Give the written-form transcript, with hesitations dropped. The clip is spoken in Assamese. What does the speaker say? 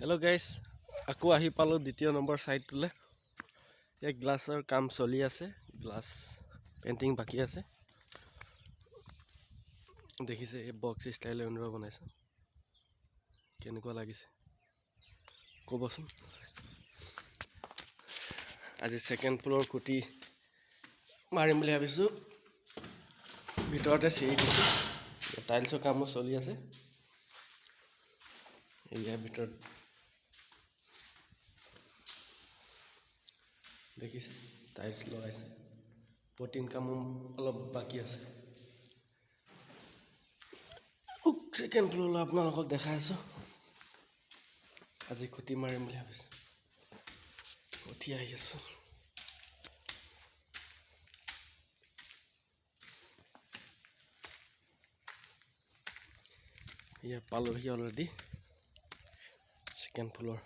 হেল্ল' গাইজ, আকৌ আহি পালোঁ দ্বিতীয় নম্বৰ ছাইডটোলৈ। এই গ্লাছৰ কাম চলি আছে, গ্লাছ পেইণ্টিং বাকী আছে। দেখিছে এই বক্স ষ্টাইল এনেকুৱা বনাইছে, কেনেকুৱা লাগিছে ক'বচোন। আজি ছেকেণ্ড ফ্ল'ৰ খুঁটি মাৰিম বুলি ভাবিছোঁ। ভিতৰতে চিৰি দিছোঁ, টাইলছৰ কামো চলি আছে। ইয়াৰ ভিতৰত দেখিছে টাইলছ লগাইছে, পটিং কামো অলপ বাকী আছে। ছেকেণ্ড ফ্ল'ৰলৈ আপোনালোকক দেখাই আছোঁ। আজি খুঁটি মাৰিম বুলি ভাবিছোঁ, উঠি আহি আছোঁ। ইয়াত পালোহি অলৰেডি ছেকেণ্ড ফ্ল'ৰ।